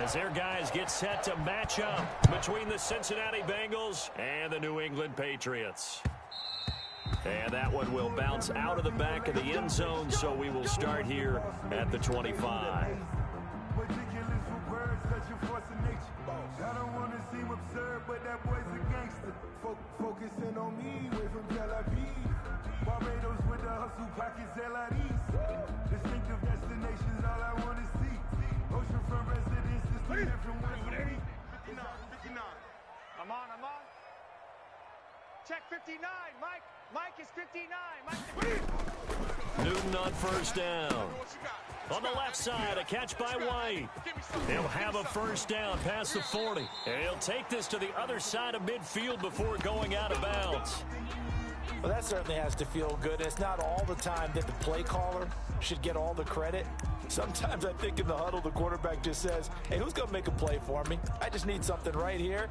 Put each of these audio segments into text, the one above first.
as their guys get set to match up between the Cincinnati Bengals and the New England Patriots. And that one will bounce out of the back of the end zone, so we will start here at the 25. Ridiculous with words, such a force of nature. I don't want to seem absurd, but that boy's a gangster. Focusing on me, way from Tel Aviv. Barbados with the hustle pockets, LIDs. Distinctive destinations, all I want to see. Oceanfront residences, 3 different ones for me. 59. I'm on. Check 59, Mike. Mike is 59. Mike. Newton on first down. On the left side, a catch by White. They'll have a first down past the 40. And he'll take this to the other side of midfield before going out of bounds. Well, that certainly has to feel good. It's not all the time that the play caller should get all the credit. Sometimes I think in the huddle, the quarterback just says, hey, who's going to make a play for me? I just need something right here.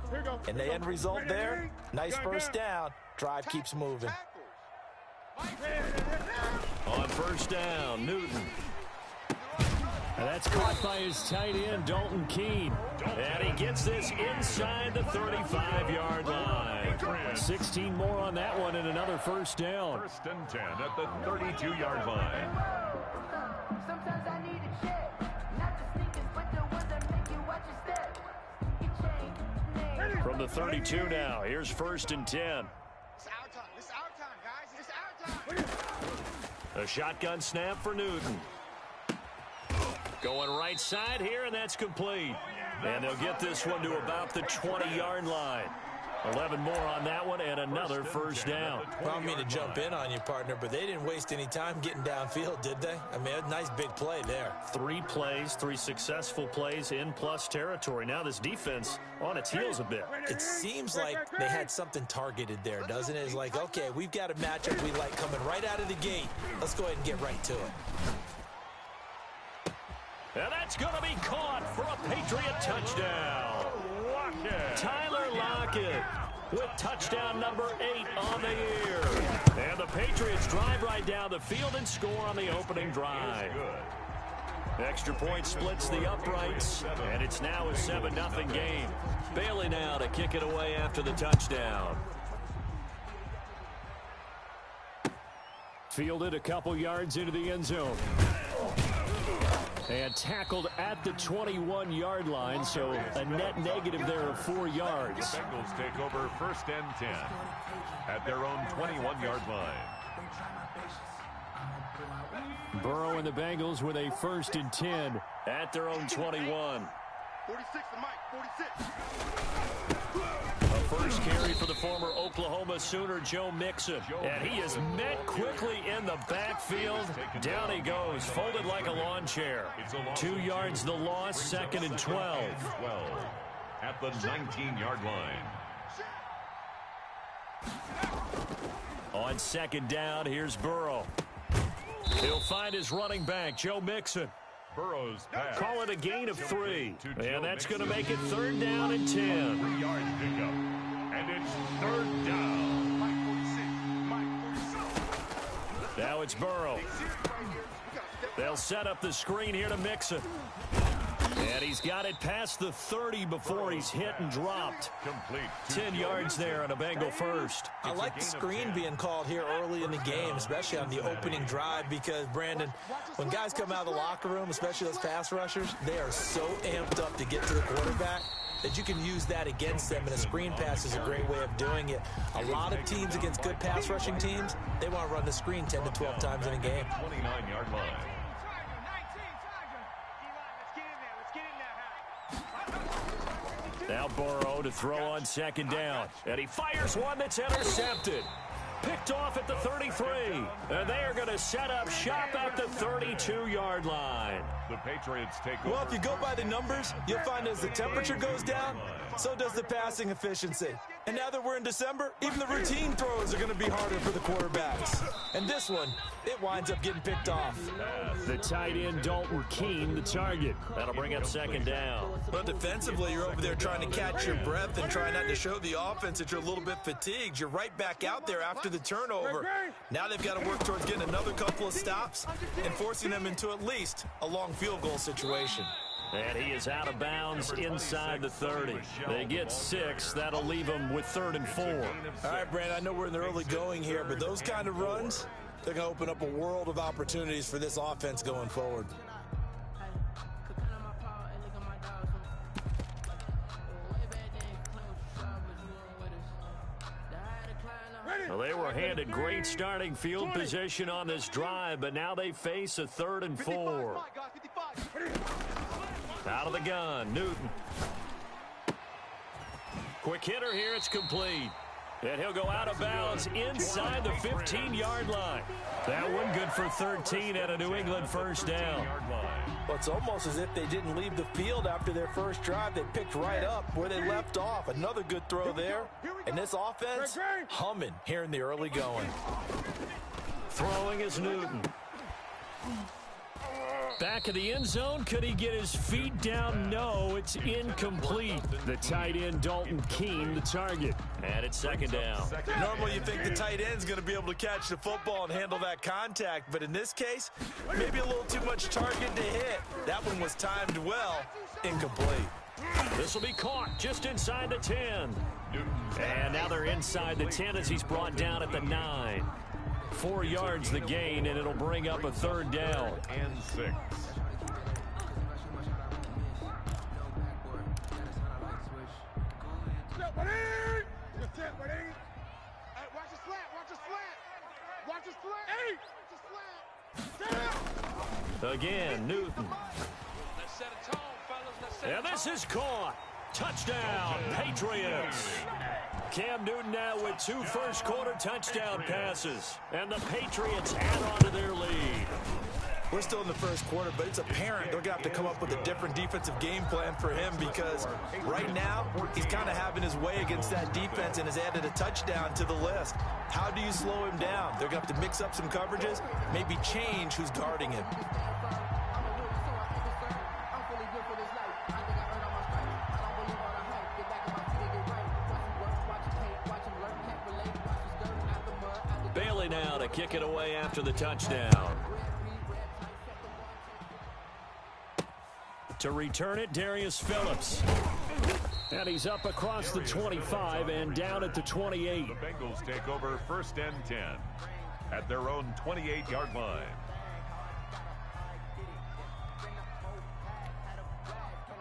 And the end result there, nice first down. Drive keeps moving. On first down, Newton. And that's caught by his tight end, Dalton Keene. And he gets this inside the 35-yard line. 16 more on that one and another first down. First and 10 at the 32-yard line. Sometimes I need a check. Not the sneakers, but the ones that make you watch your step. You change name. From the 32 now, here's first and 10. It's our time. It's our time, guys. It's our time. A shotgun snap for Newton. Going right side here, and that's complete. And they'll get this one to about the 20-yard line. 11 more on that one, and another first down. I don't mean to jump in on you, partner, but they didn't waste any time getting downfield, did they? I mean, a nice big play there. 3 plays, 3 successful plays in plus territory. Now this defense on its heels a bit. It seems like they had something targeted there, doesn't it? It's like, okay, we've got a matchup we like coming right out of the gate. Let's go ahead and get right to it. And that's going to be caught for a Patriot touchdown. Tyler Lockett with touchdown number 8 on the year. And the Patriots drive right down the field and score on the opening drive. Extra point splits the uprights, and it's now a 7-0 game. Bailey now to kick it away after the touchdown. Fielded a couple yards into the end zone. And tackled at the 21-yard line, so a net negative there of 4 yards. The Bengals take over first and 10 at their own 21-yard line. Burrow and the Bengals with a first and 10 at their own 21. 46 to Mike, 46. A first carry for the former Oklahoma Sooner, Joe Mixon. And he is met quickly in the backfield. Down he goes, folded like a lawn chair. 2 yards the loss, second and 12. At the 19-yard line. On second down, here's Burrow. He'll find his running back, Joe Mixon. Burrow's pass. Call it a gain of 3. And that's going to make it third down and 10. 3-yard pickup. And it's third down. Now it's Burrow. They'll set up the screen here to Mixon. And he's got it past the 30 before he's hit and dropped. Complete. 10 yards there on a Bengal first. I like the screen being called here early in the game, especially on the opening drive, because, Brandon, when guys come out of the locker room, especially those pass rushers, they are so amped up to get to the quarterback that you can use that against them, and a screen pass is a great way of doing it. A lot of teams against good pass rushing teams, they want to run the screen 10 to 12 times in a game. 29-yard line. Now Burrow to throw on second down. And he fires one that's intercepted. Picked off at the 33. And they are going to set up shop at the 32-yard line. The Patriots take over. Well, if you go by the numbers, you'll find as the temperature goes down, so does the passing efficiency. And now that we're in December, even the routine throws are going to be harder for the quarterbacks. And this one, it winds up getting picked off. The tight end, Dalton Keene, the target. That'll bring up second down. But defensively, you're over there trying to catch your breath and try not to show the offense that you're a little bit fatigued. You're right back out there after the turnover. Now they've got to work towards getting another couple of stops and forcing them into at least a long field goal situation. And he is out of bounds inside the 30. They get 6. That'll leave them with 3rd and 4. All right, Brandon, I know we're in the early going here, but those kind of runs, they're going to open up a world of opportunities for this offense going forward. Well, they were handed great starting field position on this drive, but now they face a 3rd and 4. Out of the gun, Newton. Quick hitter here, it's complete. And he'll go out of bounds inside the 15-yard line. That one good for 13 at a New England first down. Well, it's almost as if they didn't leave the field after their first drive. They picked right up where they left off. Another good throw there. And this offense, humming here in the early going. Throwing is Newton. Back of the end zone. Could he get his feet down? No, it's incomplete. The tight end, Dalton Keene, the target. And it's 2nd down. Normally you think the tight end's going to be able to catch the football and handle that contact, but in this case, maybe a little too much target to hit. That one was timed well, incomplete. This will be caught just inside the 10. And now they're inside the 10 as he's brought down at the 9. 4 yards the gain, and it'll bring up a 3rd down. And 6. Again, Newton. And this is caught. Touchdown, Patriots. Cam Newton now with 2 first-quarter touchdown passes. And the Patriots add on to their lead. We're still in the first quarter, but it's apparent they're going to have to come up with a different defensive game plan for him because right now he's kind of having his way against that defense and has added a touchdown to the list. How do you slow him down? They're going to have to mix up some coverages, maybe change who's guarding him. Bailey now to kick it away after the touchdown. To return it, Darius Phillips. And he's up across the 25 and down at the 28. The Bengals take over 1st and 10 at their own 28-yard line.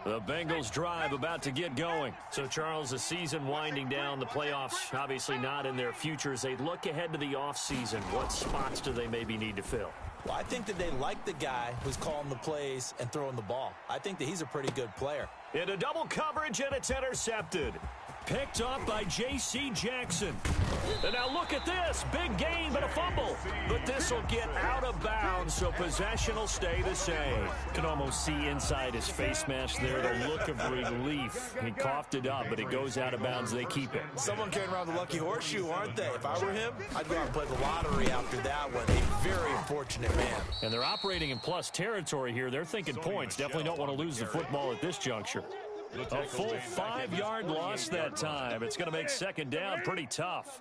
The Bengals drive about to get going. So, Charles, the season winding down, the playoffs obviously not in their futures. They look ahead to the offseason. What spots do they maybe need to fill? Well, I think that they like the guy who's calling the plays and throwing the ball. I think that he's a pretty good player. Into double coverage, and it's intercepted. Picked up by J.C. Jackson. And now look at this. Big gain, but a fumble. But this will get out of bounds, so possession will stay the same. Can almost see inside his face mask there the look of relief. He coughed it up, but it goes out of bounds. They keep it. Someone carrying around the lucky horseshoe, aren't they? If I were him, I'd go out and play the lottery after that one. A very fortunate man. And they're operating in plus territory here. They're thinking points. Definitely don't want to lose the football at this juncture. A full 5-yard loss that time. It's going to make 2nd down pretty tough.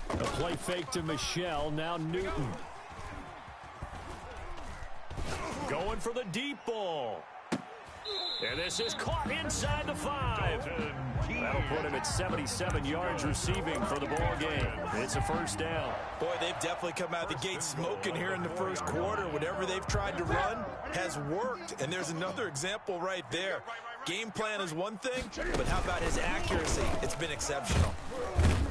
A play fake to Michelle. Now Newton. Going for the deep ball. And this is caught inside the 5. That'll put him at 77 yards receiving for the ball game. It's a 1st down. Boy, they've definitely come out of the gate smoking here in the first quarter. Whatever they've tried to run has worked. And there's another example right there. Game plan is one thing, but how about his accuracy? It's been exceptional.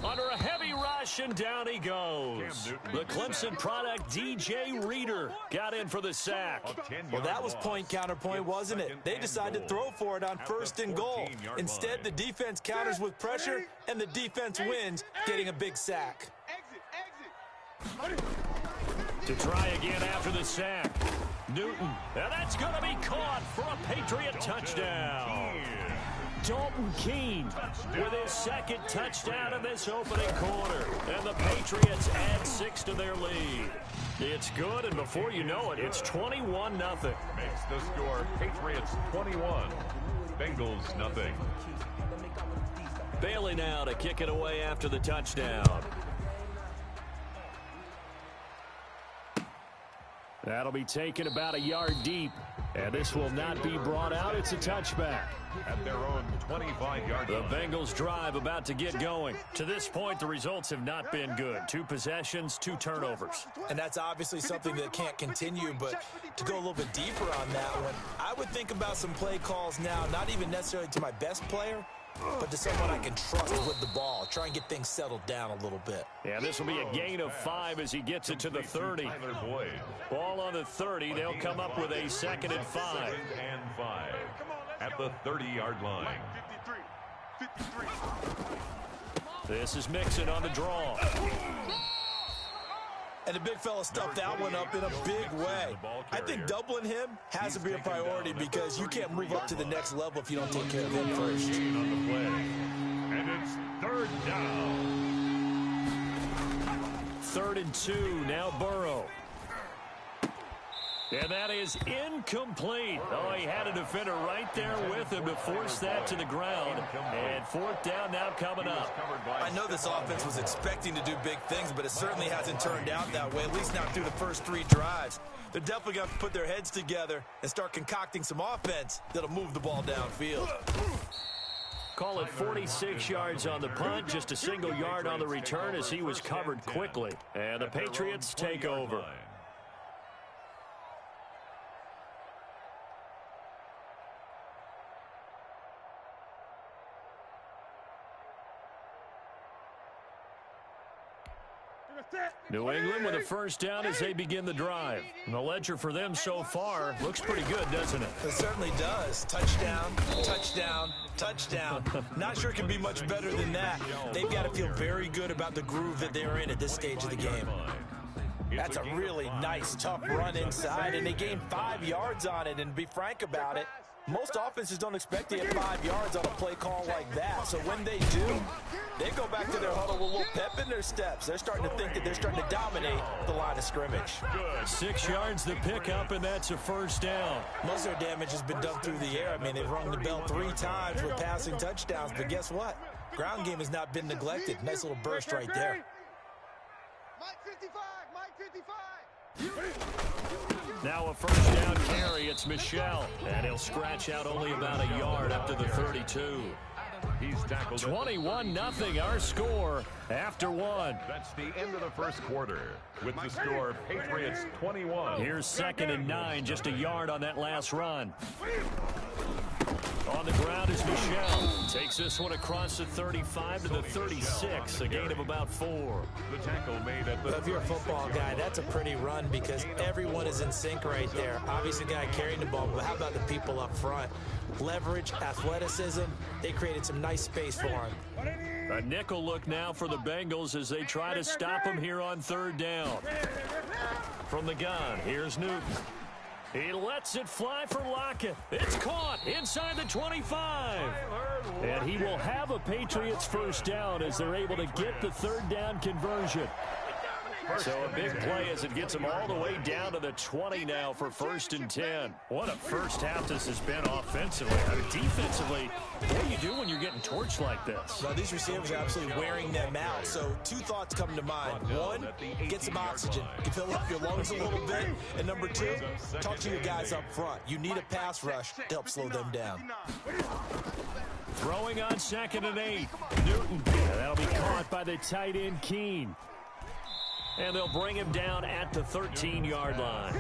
Under a heavy rush, and down he goes. The Clemson product, DJ Reader, got in for the sack. Well, that was point counterpoint, wasn't it? They decided to throw for it on 1st and goal. Instead, the defense counters with pressure, and the defense wins, getting a big sack. To try again after the sack. Newton, and that's going to be caught for a Patriot touchdown. Dalton Keene with his 2nd touchdown in this opening quarter. And the Patriots add 6 to their lead. It's good, and before you know it, it's 21-0. Makes the score Patriots 21, Bengals nothing. Bailey now to kick it away after the touchdown. That'll be taken about a yard deep. And this will not be brought out. It's a touchback. At their own 25-yard line. The Bengals drive about to get going. To this point, the results have not been good. 2 possessions, 2 turnovers. And that's obviously something that can't continue, but to go a little bit deeper on that one, I would think about some play calls now, not even necessarily to my best player, but to someone I can trust with the ball. Try and get things settled down a little bit. Yeah, this will be a gain of 5 as he gets it to the 30. Ball on the 30. They'll come up with a 2nd and 5. 2nd and 5 at the 30-yard line. 53. This is Mixon on the draw. And the big fella stuffed that one up in a big way. I think doubling him has to be a priority because you can't move up to the next level if you don't take care of him first. On the play. And it's 3rd down. 3rd and 2. Now Burrow. And that is incomplete. Oh, he had a defender right there with him to force that to the ground. And 4th down now coming up. I know this offense was expecting to do big things, but it certainly hasn't turned out that way, at least not through the first 3 drives. They're definitely going to have to put their heads together and start concocting some offense that'll move the ball downfield. Call it 46 yards on the punt, just a single yard on the return as he was covered quickly. And the Patriots take over. New England with a 1st down as they begin the drive. And the ledger for them so far looks pretty good, doesn't it? It certainly does. Touchdown, touchdown, touchdown. Not sure it can be much better than that. They've got to feel very good about the groove that they're in at this stage of the game. That's a really nice, tough run inside, and they gained 5 yards on it. And to be frank about it, most offenses don't expect to get 5 yards on a play call like that. So when they do, they go back to their huddle with a little pep in their steps. They're starting to think that they're starting to dominate the line of scrimmage. Good. 6 yards the pickup, and that's a 1st down. Most of their damage has been done through the air. I mean, they've rung the bell 3 times with passing touchdowns, but guess what? Ground game has not been neglected. Nice little burst right there. Mike 55, Mike 55. Now a 1st down carry. It's Michel, and he'll scratch out only about a yard up to the 32. He's tackled 21-0 our score after 1. That's the end of the 1st quarter with the score Patriots 21. Here's 2nd and 9, just a yard on that last run. On the ground is Michel. Takes this one across the 35 to the 36, a gain of about 4. The tackle made at the... Well, if you're a football guy, that's a pretty run because everyone is in sync right there. Obviously, the guy carrying the ball, but how about the people up front? Leverage, athleticism, they created some nice space for him. A nickel look now for the Bengals as they try to stop him here on 3rd down. From the gun, here's Newton. He lets it fly for Lockett. It's caught inside the 25. And he will have a Patriots 1st down as they're able to get the 3rd down conversion. So a big play as it gets him all the way down to the 20 now for 1st and 10. What a first half this has been offensively. I mean, defensively, what do you do when you're getting torched like this? Well, these receivers are absolutely wearing them out. So 2 thoughts come to mind. 1, get some oxygen. You fill up your lungs a little bit. And number 2, talk to your guys up front. You need a pass rush to help slow them down. Throwing on 2nd and 8. Newton. And that'll be caught by the tight end, Keene. And they'll bring him down at the 13-yard line.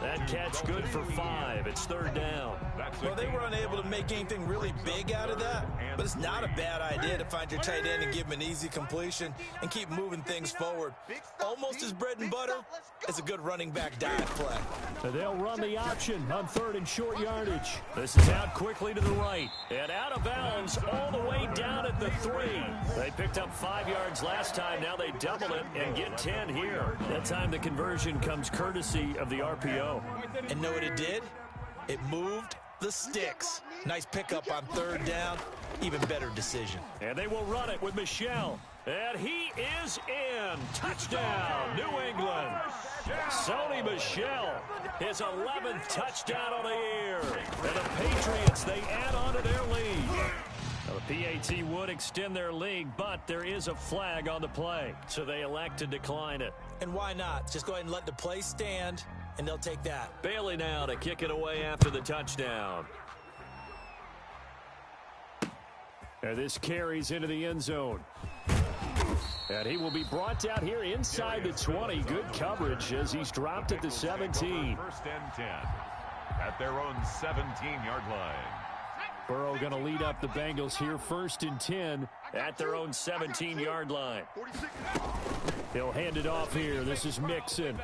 That catch good for 5. It's 3rd down. Well, they were unable to make anything really big out of that, but it's not a bad idea to find your tight end and give him an easy completion and keep moving things forward. Almost as bread and butter as a good running back dive play. So they'll run the option on 3rd and short yardage. This is out quickly to the right and out of bounds all the way down at the 3. They picked up 5 yards last time. Now they double it and get 10 here. That time the conversion comes courtesy of the RPO. And know what it did? It moved the sticks. Nice pickup on 3rd down. Even better decision. And they will run it with Michel. And he is in. Touchdown, New England. Sony Michel, his 11th touchdown on the year. And the Patriots, they add on to their lead. Now, the PAT would extend their lead, but there is a flag on the play, so they elect to decline it. And why not? Just go ahead and let the play stand and they'll take that. Bailey now to kick it away after the touchdown. And this carries into the end zone. And he will be brought down here inside the 20. Good coverage as he's dropped at the 17. First and 10 at their own 17-yard line. Burrow going to lead up the Bengals here, 1st and 10 at their own 17-yard line. He'll hand it off here. This is Mixon.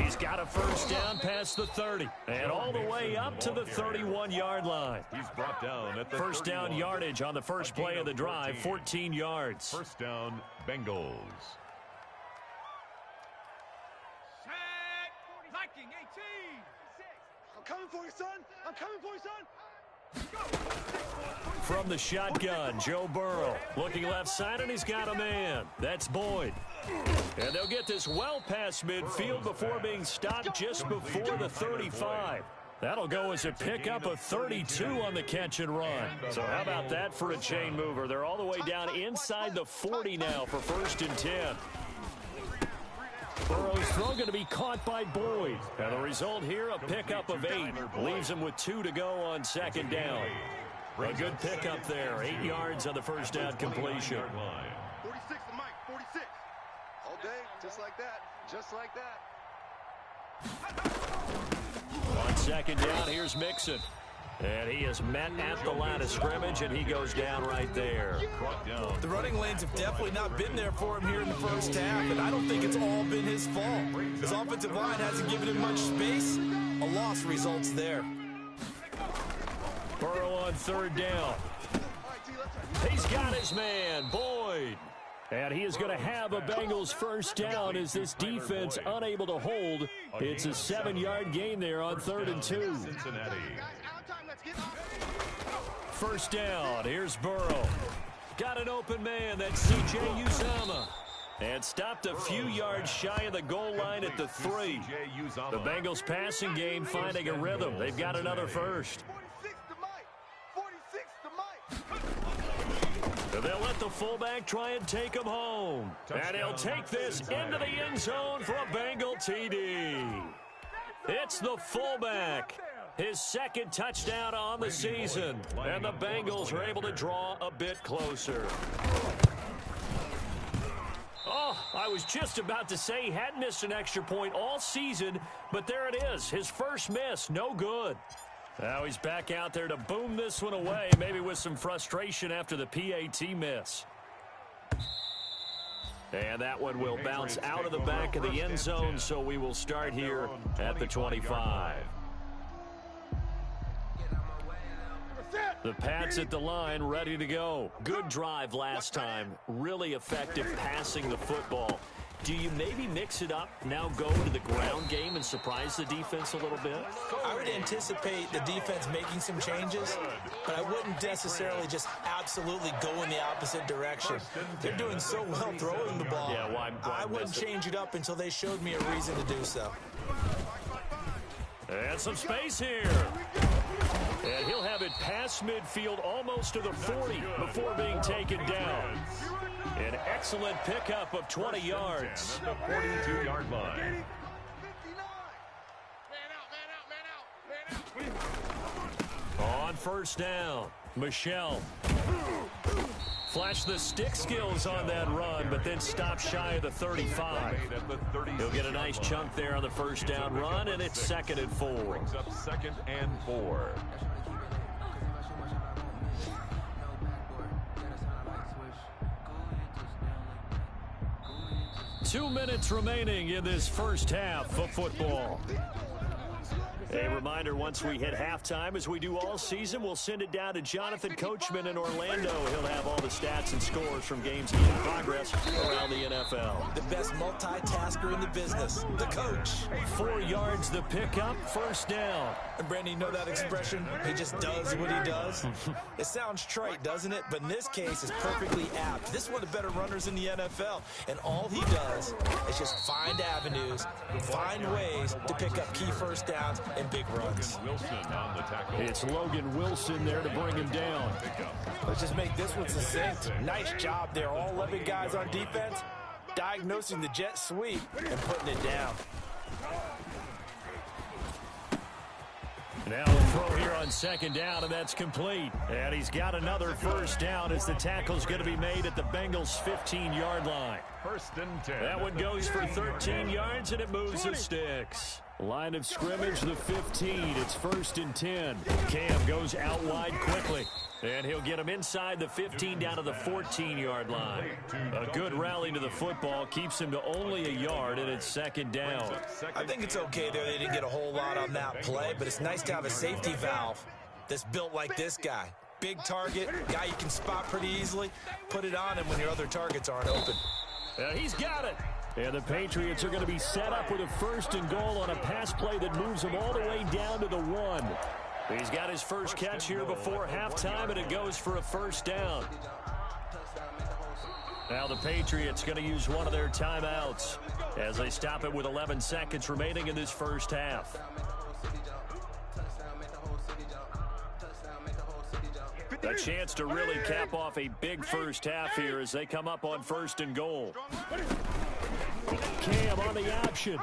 He's got a first down past the 30 and all the way up to the 31-yard line. He's brought down at the First down 31. yardage on the first play of the drive, 14 yards. First down, Bengals. Set. Viking 18. I'm coming for you, son. I'm coming for you, son. From the shotgun, Joe Burrow looking left side, and he's got a man. That's Boyd. And they'll get this well past midfield before being stopped just before the 35. That'll go as a pickup of 32 on the catch and run. So how about that for a chain mover? They're all the way down inside the 40 now for 1st and 10. Burrow's throw going to be caught by Boyd. And the result here, a pickup of 8. Leaves him with 2 to go on 2nd down. A good pickup there. 8 yards on the first down completion. 46 to Mike. 46. All day, just like that. Just like that. On 2nd down, here's Mixon. And he is met at the line of scrimmage, and he goes down right there. The running lanes have definitely not been there for him here in the first half, and I don't think it's all been his fault. His offensive line hasn't given him much space. A loss results there. Burrow on 3rd down. He's got his man, Boyd. And he is going to have a Bengals first down as this defense unable to hold. It's a 7-yard gain there on 3rd and 2. Cincinnati. First down, here's Burrow. Got an open man, that's C.J. Uzomah. And stopped a few yards shy of the goal line at the 3. The Bengals passing game finding a rhythm. They've got another first. 46 to Mike. So they'll let the fullback try and take him home. And he'll take this into the end zone for a Bengal TD. It's the fullback. His 2nd touchdown on the season. And the Bengals are able to draw a bit closer. Oh, I was just about to say he hadn't missed an extra point all season, but there it is. His first miss, no good. Now he's back out there to boom this one away, maybe with some frustration after the PAT miss. And that one will bounce out of the back of the end zone, so we will start here at the 25. The Pats at the line, ready to go. Good drive last time. Really effective passing the football. Do you maybe mix it up, now go to the ground game and surprise the defense a little bit? I would anticipate the defense making some changes, but I wouldn't necessarily just absolutely go in the opposite direction. They're doing so well throwing the ball. Yeah, well, I wouldn't change it up until they showed me a reason to do so. And some space here. And he'll have it past midfield almost to the 40 before being taken down. An excellent pickup of 20 yards. At the 42-yard line. On first down, Michel. Flash the stick skills on that run, but then stop shy of the 35. He'll get a nice chunk there on the first down run, and it's 2nd and 4. Brings up 2nd and 4. 2 minutes remaining in this first half of football. A reminder, once we hit halftime, as we do all season, we'll send it down to Jonathan Coachman in Orlando. He'll have all the stats and scores from games in progress around the NFL. The best multitasker in the business, the coach. 4 yards the pickup, first down. And Brandon, you know that expression? He just does what he does. It sounds trite, doesn't it? But in this case, it's perfectly apt. This is one of the better runners in the NFL. And all he does is just find avenues, find ways to pick up key first downs and big runs. Wilson on the tackle. It's Logan Wilson there to bring him down. Let's just make this one succinct. Nice job there. All 11 guys on defense diagnosing the jet sweep and putting it down. Now a throw here on second down, and that's complete. And he's got another first down as the tackle's going to be made at the Bengals' 15-yard line. First and 10. That one goes for 13 yards, and it moves the sticks. Line of scrimmage, the 15. It's first and 10. Cam goes out wide quickly. And he'll get him inside the 15 down to the 14-yard line. A good rally to the football keeps him to only a yard, and it's second down. I think it's okay there. They didn't get a whole lot on that play, but it's nice to have a safety valve that's built like this guy. Big target, guy you can spot pretty easily. Put it on him when your other targets aren't open. He's got it. And the Patriots are going to be set up with a first and goal on a pass play that moves them all the way down to the 1. He's got his first catch here before halftime, and it goes for a first down. Now the Patriots going to use one of their timeouts as they stop it with 11 seconds remaining in this first half. A chance to really cap off a big first half here as they come up on first and goal. Cam on the option.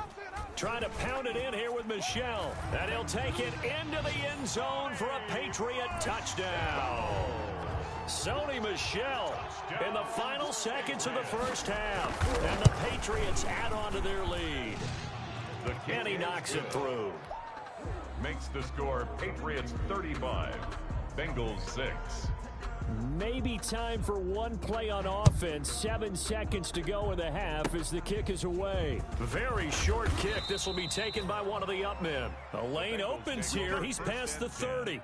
Trying to pound it in here with Michel. And he'll take it into the end zone for a Patriot touchdown. Sony Michel in the final seconds of the first half. And the Patriots add on to their lead. And he knocks it through. Makes the score Patriots 35, Bengals 6. Maybe time for one play on offense. 7 seconds to go in the half as the kick is away. Very short kick. This will be taken by one of the up men. A lane opens here. He's past the 30.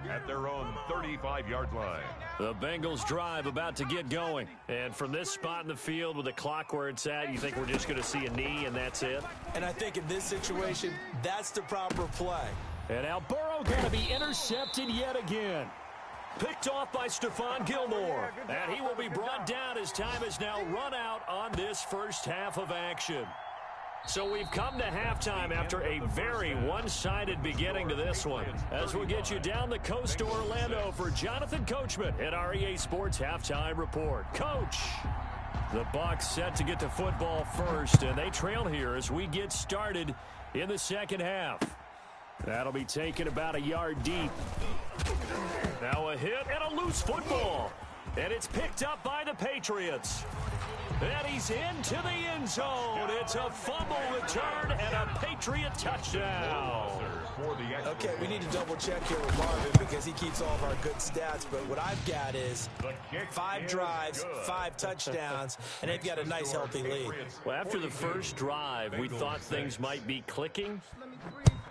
At their own 35-yard line. The Bengals drive about to get going. And from this spot in the field with the clock where it's at, you think we're just going to see a knee and that's it? And I think in this situation, that's the proper play. And now Burrow going to be intercepted yet again. Picked off by Stephon Gilmore. And he will be brought down as time is now run out on this first half of action. So we've come to halftime after a very one-sided beginning to this one. As we'll get you down the coast to Orlando for Jonathan Coachman at our EA Sports Halftime Report. Coach, the Bucs set to get to football first, and they trail here as we get started in the second half. That'll be taken about a yard deep. Now a hit and a loose football. And it's picked up by the Patriots. And he's into the end zone. It's a fumble return and a Patriot touchdown. Okay, we need to double check here with Marvin because he keeps all of our good stats. But what I've got is 5 drives, 5 touchdowns, and they've got a nice healthy lead. Well, after the first drive, we thought things might be clicking.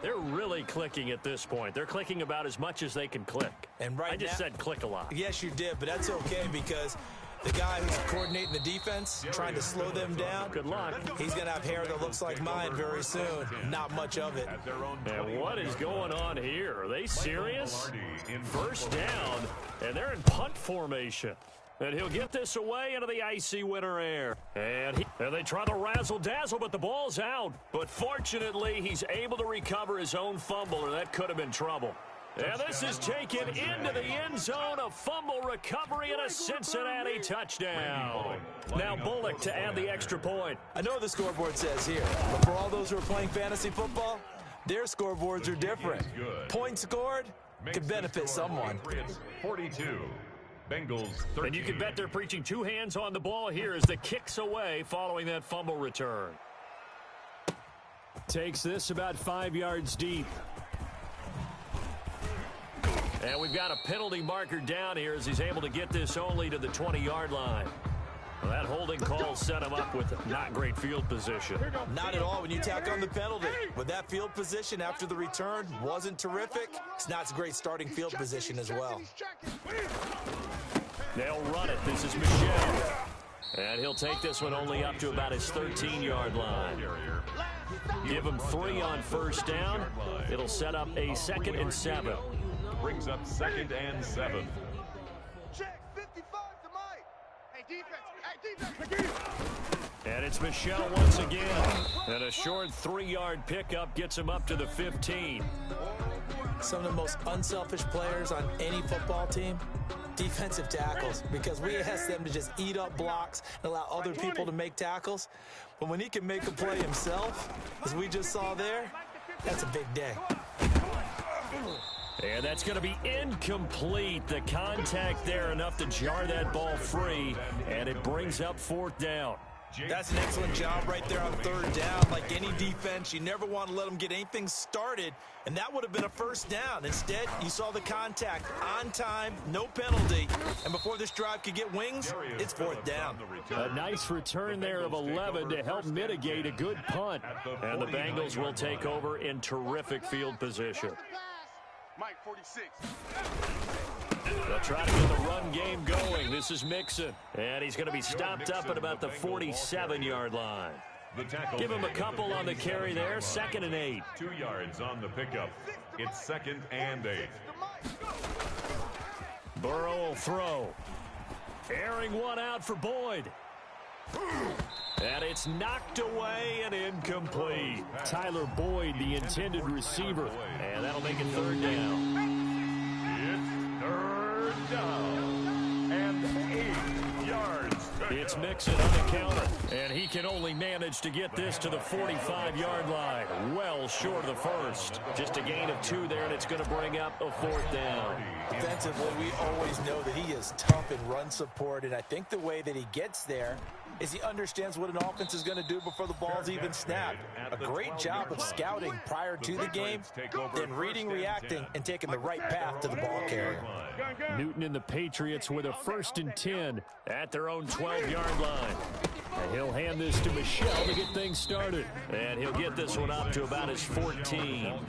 They're really clicking at this point. They're clicking about as much as they can click. And right I just now, said click a lot. Yes, you did, but that's okay because the guy who's coordinating the defense, trying to slow them down, good luck. He's going to have hair that looks like mine very soon. Not much of it. And what is going on here? Are they serious? First down, and they're in punt formation. And he'll get this away into the icy winter air. And they try to razzle-dazzle, but the ball's out. But fortunately, he's able to recover his own fumble, or that could have been trouble. And this is taken into the end zone, a fumble recovery and a Cincinnati touchdown. Now Bullock to add the extra point. I know what the scoreboard says here, but for all those who are playing fantasy football, their scoreboards are different. Points scored could benefit someone. 42. Bengals 13. And you can bet they're preaching 2 hands on the ball here as the kick's away following that fumble return. Takes this about 5 yards deep. And we've got a penalty marker down here as he's able to get this only to the 20-yard line. Well, that holding call set him up with not great field position. Not at all when you tack on the penalty. But that field position after the return wasn't terrific. It's not a great starting field position as well. They'll run it. This is Michel. And he'll take this one only up to about his 13-yard line. Give him 3 on first down. It'll set up a 2nd and 7. Brings up 2nd and 7. Check 55 to Mike. Hey, defense. And it's Michel once again. And a short 3-yard pickup gets him up to the 15. Some of the most unselfish players on any football team, defensive tackles, because we ask them to just eat up blocks and allow other people to make tackles. But when he can make a play himself, as we just saw there, that's a big day. And that's going to be incomplete. The contact there enough to jar that ball free, and it brings up 4th down. That's an excellent job right there on 3rd down. Like any defense, you never want to let them get anything started, and that would have been a 1st down. Instead, you saw the contact on time, no penalty, and before this drive could get wings, it's 4th down. A nice return there of 11 to help mitigate a good punt, and the Bengals will take over in terrific field position. Mike 46. They'll try to get the run game going. This is Mixon, and he's going to be stopped up at about the 47-yard line. Give him a couple on the carry there. 2nd and 8. 2 yards on the pickup. It's 2nd and 8. Burrow will throw. Airing one out for Boyd. And it's knocked away and incomplete. Tyler Boyd, the intended receiver. And that'll make it 3rd down. It's 3rd down. And 8 yards. It's Mixon on the counter. And he can only manage to get this to the 45-yard line. Well short of the 1st. Just a gain of 2 there, and it's going to bring up a 4th down. Defensively, we always know that he is tough in run support, and I think the way that he gets there is he understands what an offense is going to do before the ball's even snapped. A great job of scouting prior to the game, then reading, reacting, and taking the right path to the ball carrier. Newton and the Patriots with a 1st and 10 at their own 12-yard line. And he'll hand this to Michel to get things started. And he'll get this one up to about his 14.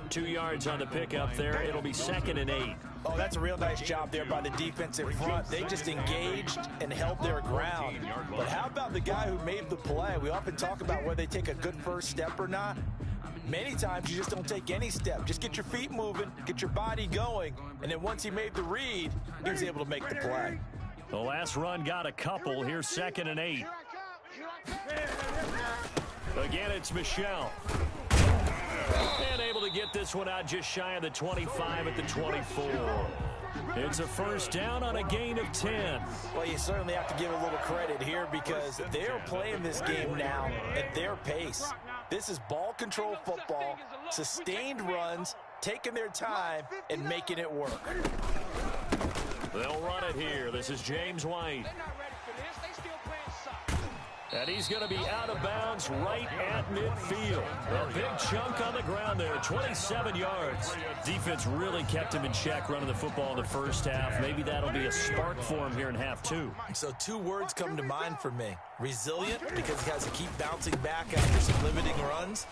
2 yards on the pickup there. It'll be 2nd and 8. Oh, that's a real nice job there by the defensive front. They just engaged and held their ground. But how about the guy who made the play? We often talk about whether they take a good first step or not. Many times you just don't take any step. Just get your feet moving, get your body going, and then once he made the read, he was able to make the play. The last run got a couple. Here's 2nd and 8. Again, it's Michel. And able to get this one out just shy of the 25 at the 24. It's a 1st down on a gain of 10. Well, you certainly have to give a little credit here because they're playing this game now at their pace. This is ball control football, sustained runs, taking their time, and making it work. They'll run it here. This is James White. And he's going to be out of bounds right at midfield. A big chunk on the ground there, 27 yards. Defense really kept him in check running the football in the 1st half. Maybe that'll be a spark for him here in half 2. So 2 words come to mind for me. Resilient, because he has to keep bouncing back after some limiting runs.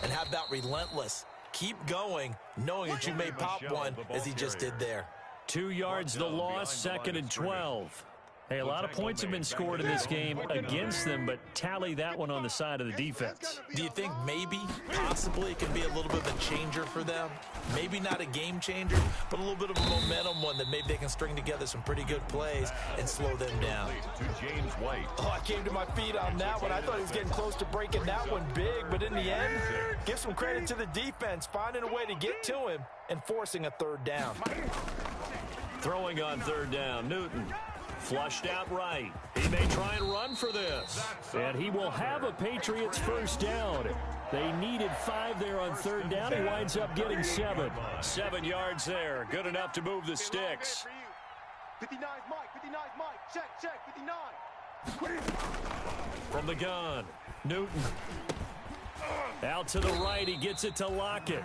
And how about relentless? Keep going, knowing that you may pop one as he just did there. 2 yards the loss, 2nd and 12. Hey, a lot of points have been scored in this game against them, but tally that one on the side of the defense. Do you think maybe, possibly, it can be a little bit of a changer for them? Maybe not a game changer, but a little bit of a momentum one that maybe they can string together some pretty good plays and slow them down. To James White. Oh, I came to my feet on that one. I thought he was getting close to breaking that one big, but in the end, give some credit to the defense, finding a way to get to him and forcing a 3rd down. Throwing on 3rd down, Newton. Flushed out right. He may try and run for this. And he will have a Patriots 1st down. They needed 5 there on 3rd down. He winds up getting 7. 7 yards there. Good enough to move the sticks. 59 Mike. Check, 59. From the gun, Newton. Out to the right, he gets it to Lockett.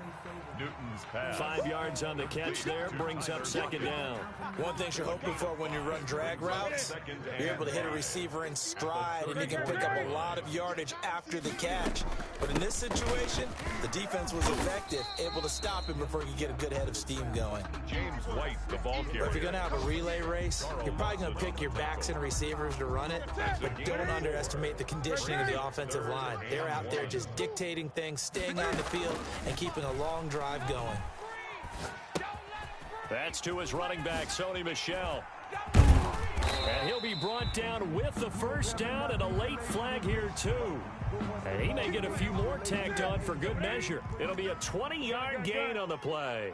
Newton's pass. 5 yards on the catch there, brings up 2nd down. One thing you're hoping for when you run drag routes, you're able to hit a receiver in stride, and you can pick up a lot of yardage after the catch. But in this situation, the defense was effective, able to stop him before he could get a good head of steam going. James White, the ball carrier. But if you're going to have a relay race, you're probably going to pick your backs and receivers to run it, but don't underestimate the conditioning of the offensive line. They're out there just dictating things, staying on the field, and keeping a long drive going. That's to his running back, Sony Michel. And he'll be brought down with the 1st down and a late flag here, too. And he may get a few more tacked on for good measure. It'll be a 20-yard gain on the play.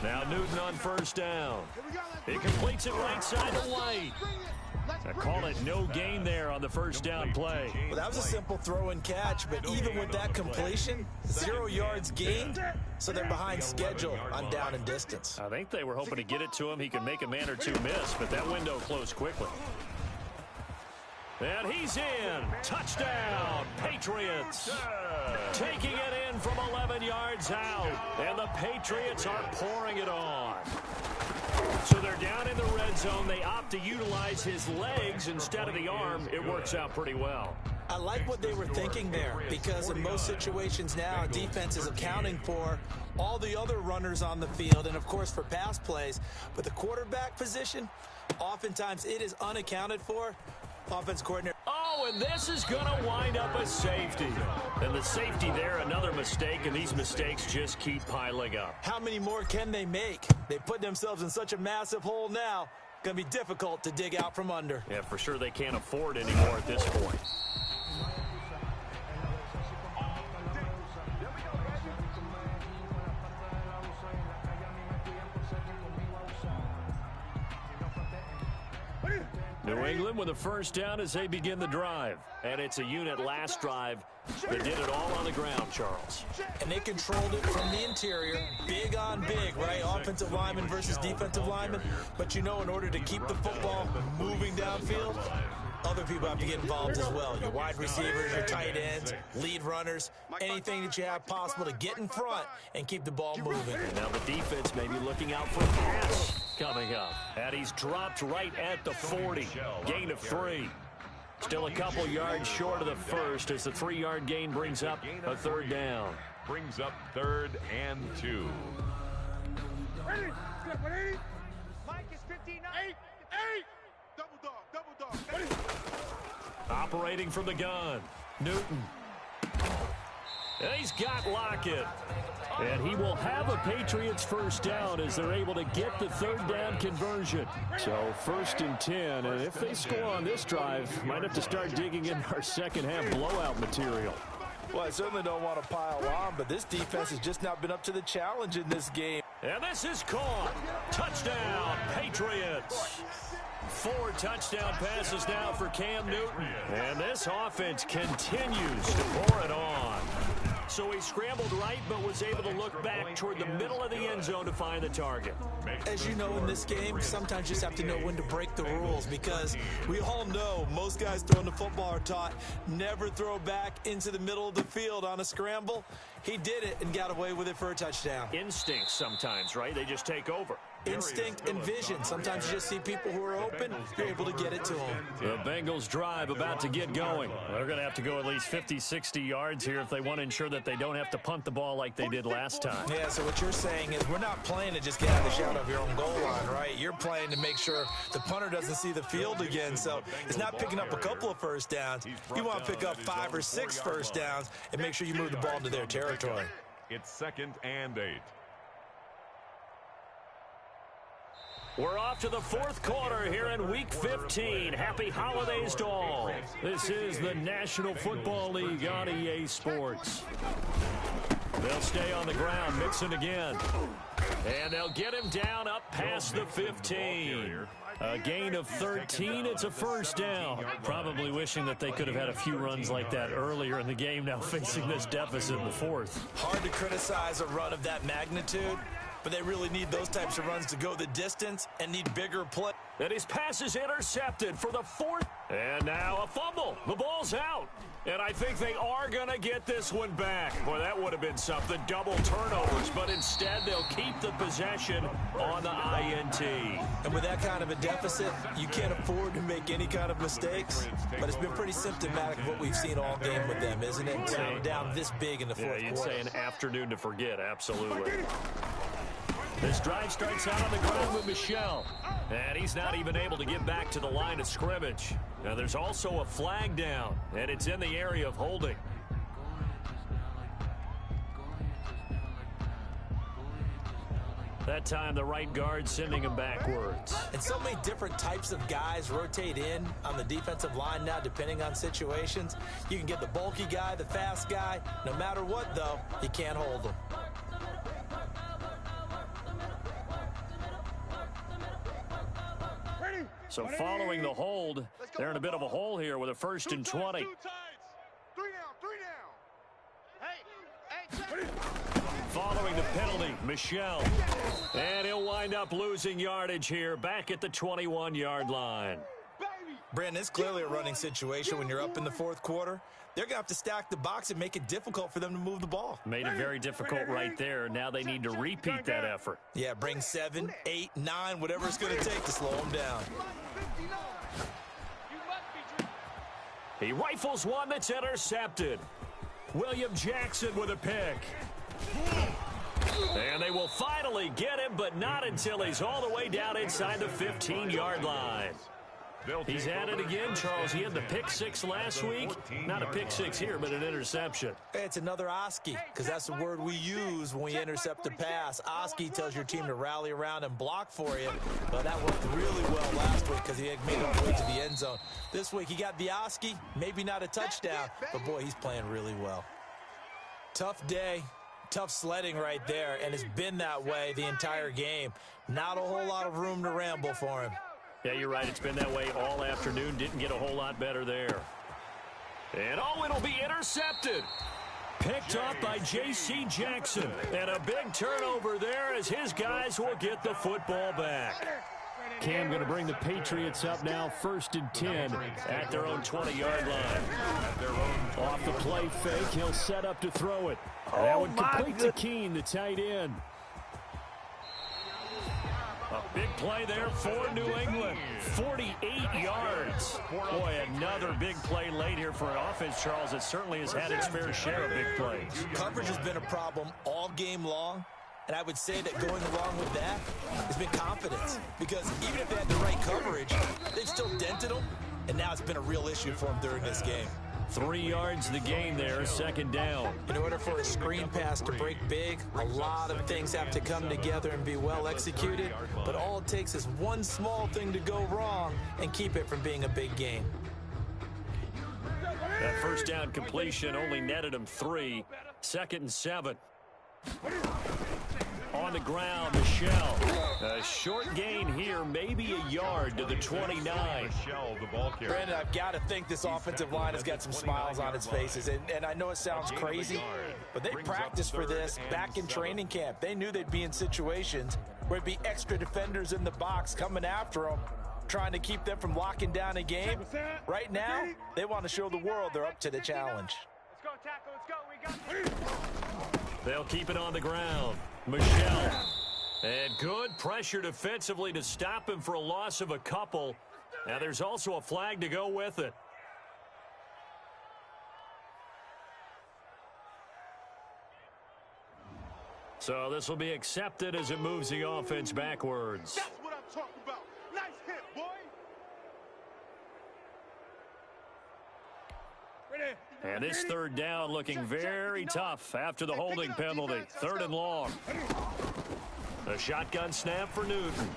Now Newton on 1st down. He completes it right side to White. I call it no gain there on the first down play. Well, that was a simple throw and catch, but even with that completion, 0 yards gained, so they're behind schedule on down and distance. I think they were hoping to get it to him. He could make a man or two miss, but that window closed quickly. And he's in. Touchdown, Patriots. Taking it in from 11 yards out. And the Patriots are pouring it on. So they're down in the red zone. They opt to utilize his legs instead of the arm. It works out pretty well. I like what they were thinking there, because in most situations now, defense is accounting for all the other runners on the field and, of course, for pass plays. But the quarterback position, oftentimes it is unaccounted for. Offense coordinator. Oh, and this is going to wind up a safety. And the safety there, another mistake, and these mistakes just keep piling up. How many more can they make? They put themselves in such a massive hole now. Going to be difficult to dig out from under. Yeah, for sure they can't afford anymore at this point. New England with a first down as they begin the drive. And it's a unit last drive that did it all on the ground, Charles. And they controlled it from the interior. Big on big, right? Offensive lineman versus defensive lineman. But you know, in order to keep the football moving downfield, other people have to get involved as well. Your wide receivers, your tight ends, lead runners, anything that you have possible to get in front and keep the ball moving. And now the defense may be looking out for a pass coming up. And he's dropped right at the 40. Gain of 3. Still a couple yards short of the first as the 3-yard gain brings up a third down. Brings up 3rd and 2. Ready? Ready? Mike is 59. 8. Double dog. Ready? Operating from the gun, Newton. And he's got Lockett. And he will have a Patriots first down as they're able to get the third down conversion. So 1st and 10, and if they score on this drive, might have to start digging in our second half blowout material. Well, I certainly don't want to pile on, but this defense has just not been up to the challenge in this game. And this is caught. Touchdown, Patriots. 4 touchdown passes now for Cam Newton. And this offense continues to pour it on. So he scrambled right, but was able to look back toward the middle of the end zone to find the target. As you know, in this game, sometimes you just have to know when to break the rules, because we all know most guys throwing the football are taught never throw back into the middle of the field on a scramble. He did it and got away with it for a touchdown. Instinct sometimes, right? They just take over. Instinct and vision. Sometimes you just see people who are open, you're able to get it to them. The Bengals drive about to get going. They're going to have to go at least 50, 60 yards here if they want to ensure that they don't have to punt the ball like they did last time. Yeah, so what you're saying is we're not playing to just get out of the shadow of your own goal line, right? You're playing to make sure the punter doesn't see the field again. So it's not picking up a couple of first downs. You want to pick up 5 or 6 first downs and make sure you move the ball into their territory. It's 2nd and 8. We're off to the 4th quarter here in Week 15. Happy holidays to all. This is the National Football League on EA Sports. They'll stay on the ground, Mixon again. And they'll get him down up past the 15. A gain of 13. It's a first down. Probably wishing that they could have had a few runs like that earlier in the game, now facing this deficit in the 4th. Hard to criticize a run of that magnitude, but they really need those types of runs to go the distance and need bigger play. And his pass is intercepted for the 4th. And now a fumble. The ball's out. And I think they are going to get this one back. Boy, that would have been something. Double turnovers. But instead, they'll keep the possession on the INT. And with that kind of a deficit, you can't afford to make any kind of mistakes. But it's been pretty symptomatic of what we've seen all game with them, isn't it? Down this big in the 4th quarter. You'd say an afternoon to forget. Absolutely. This drive starts out on the ground with Michel. And he's not even able to get back to the line of scrimmage. Now there's also a flag down, and it's in the area of holding. That time the right guard sending him backwards. And so many different types of guys rotate in on the defensive line now, depending on situations. You can get the bulky guy, the fast guy. No matter what, though, you can't hold them. Ready? So following the hold, they're in a bit of a hole here with a 1st and 20. 3 down. Hey, Following the penalty, Michel. And he'll wind up losing yardage here back at the 21-yard line. Brandon, it's clearly a running situation when you're up in the fourth quarter. They're going to have to stack the box and make it difficult for them to move the ball. Made it very difficult right there. Now they need to repeat that effort. Yeah, bring 7, 8, 9, whatever it's going to take to slow them down. He rifles one that's intercepted. William Jackson with a pick. And they will finally get him, but not until he's all the way down inside the 15-yard line. He's at it again, Charles. He had the pick 6 last week. Not a pick 6 here, but an interception. It's another Oski, because that's the word we use when we intercept a pass. Oski tells your team to rally around and block for you, but that worked really well last week because he had made it way to the end zone. This week he got the Oski, maybe not a touchdown, but boy, he's playing really well. Tough day. Tough sledding right there, and it's been that way the entire game. Not a whole lot of room to ramble for him. Yeah, you're right. It's been that way all afternoon. Didn't get a whole lot better there. And, it'll be intercepted. Picked off by J.C. Jackson. And a big turnover there as his guys will get the football back. Cam going to bring the Patriots up now, 1st and 10 at their own 20-yard line. Off the play fake, he'll set up to throw it. And that would complete to Keene, the tight end. A big play there for New England. 48 yards. Boy, another big play late here for an offense, Charles, that certainly has had its fair share of big plays. Coverage has been a problem all game long. And I would say that going along with that has been confidence. Because even if they had the right coverage, they've still dented them. And now it's been a real issue for them during this game. 3 yards the gain there, 2nd down. In order for a screen pass to break big, a lot of things have to come together and be well executed. But all it takes is one small thing to go wrong and keep it from being a big gain. That 1st down completion only netted him 3. 2nd and 7. On the ground, Michel. A short gain here, maybe a yard to the 29. Brandon, I've got to think this offensive line has got some smiles on its faces. And I know it sounds crazy, but they practiced for this back in training camp. They knew they'd be in situations where there'd be extra defenders in the box coming after them, trying to keep them from locking down a game. Right now, they want to show the world they're up to the challenge. Let's go, tackle. Let's go. We got this. They'll keep it on the ground. Michel. And good pressure defensively to stop him for a loss of a couple. Now there's also a flag to go with it. So this will be accepted as it moves the offense backwards. That's what I'm talking about. Nice hit, boy. And this 3rd down looking very tough after the holding penalty. 3rd and long. A shotgun snap for Newton.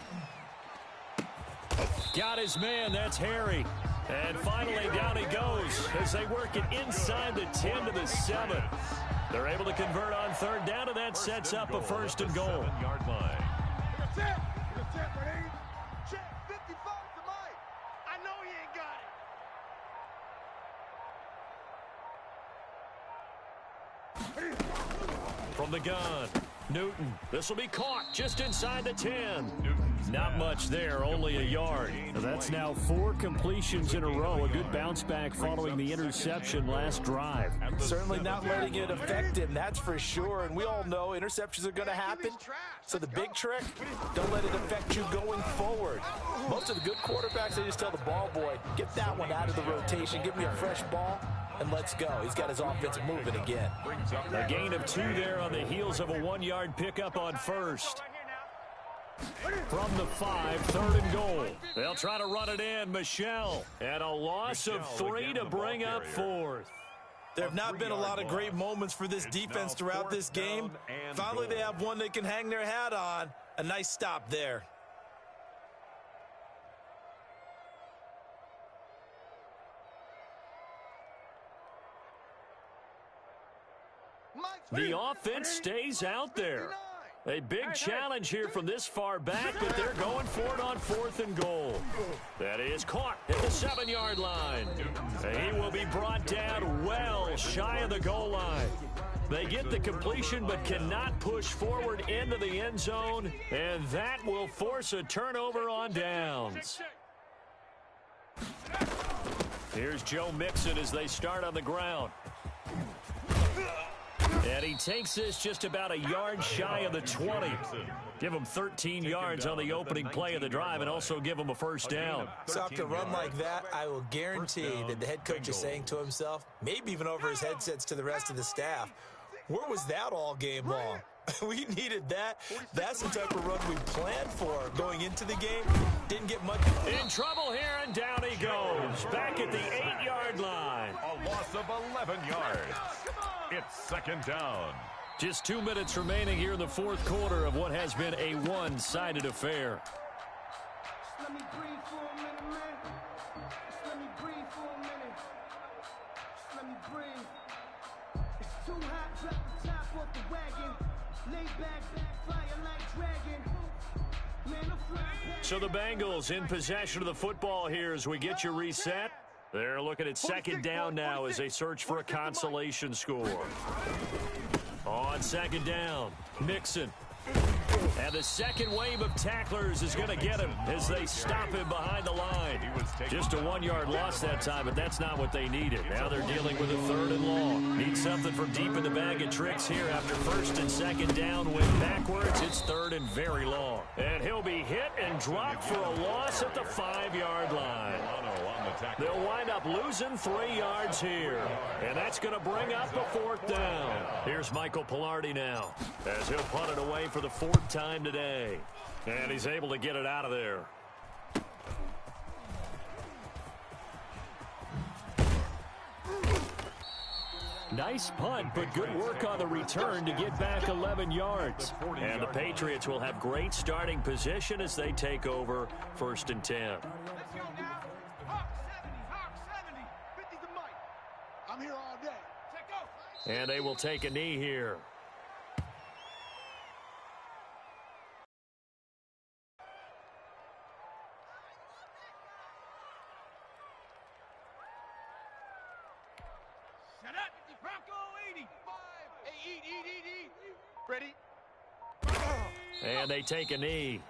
Got his man, that's Harry. And finally down he goes as they work it inside the 10 to the 7. They're able to convert on 3rd down, and that sets up a 1st and goal. 7-yard line. Check 55 to Mike. I know he ain't got it. From the gun, Newton. This will be caught just inside the 10. Not much there, only a yard. That's now 4 completions in a row. A good bounce back following the interception last drive. Certainly not letting it affect him, that's for sure. And we all know interceptions are going to happen. So the big trick, don't let it affect you going forward. Most of the good quarterbacks, they just tell the ball boy, get that one out of the rotation, give me a fresh ball, and let's go. He's got his offense moving again. A gain of 2 there on the heels of a 1-yard pickup on 1st. From the 5, 3rd and goal. They'll try to run it in. Michel. And a loss of 3 to bring up 4th. There have not been a lot of great moments for this defense throughout this game. Finally, they have one they can hang their hat on. A nice stop there. The offense stays out there. A big challenge here from this far back, but they're going for it on 4th and goal. That is caught at the 7-yard line. He will be brought down well shy of the goal line. They get the completion but cannot push forward into the end zone, and that will force a turnover on downs. Here's Joe Mixon as they start on the ground. And he takes this just about a yard shy of the 20. Give him 13 yards on the opening play of the drive and also give him a first down. So after a run like that, I will guarantee that the head coach is saying to himself, maybe even over his headsets to the rest of the staff, where was that all game long? We needed that. That's the type of run we planned for going into the game. Didn't get much. In trouble here, and down he goes. Back at the 8-yard line. A loss of 11 yards. It's 2nd down. Just 2 minutes remaining here in the 4th quarter of what has been a one-sided affair. Just let me breathe for a minute, man. Just let me breathe for a minute. Just let me breathe. It's too hot, drop the top off the wagon. Lay back, fire like dragon. Man, I'm flying back. So the Bengals in possession of the football here as we get you reset. They're looking at 2nd down now as they search for a consolation score. On 2nd down, Mixon. And the second wave of tacklers is going to get him as they stop him behind the line. Just a 1-yard loss that time, but that's not what they needed. Now they're dealing with a 3rd and long. Need something from deep in the bag of tricks here after 1st and 2nd down. Went backwards. It's 3rd and very long. And he'll be hit and dropped for a loss at the 5-yard line. They'll wind up losing 3 yards here. And that's going to bring up the 4th down. Here's Michael Pilardi now as he'll punt it away for the 4th time today. And he's able to get it out of there. Nice punt, but good work on the return to get back 11 yards. And the Patriots will have great starting position as they take over 1st and 10. Let's go now. Hawk 70, 50 to Mike. I'm here all day. Check go. And they will take a knee here. Set up. Bronco 85. Hey, eat. Ready? And they take a knee.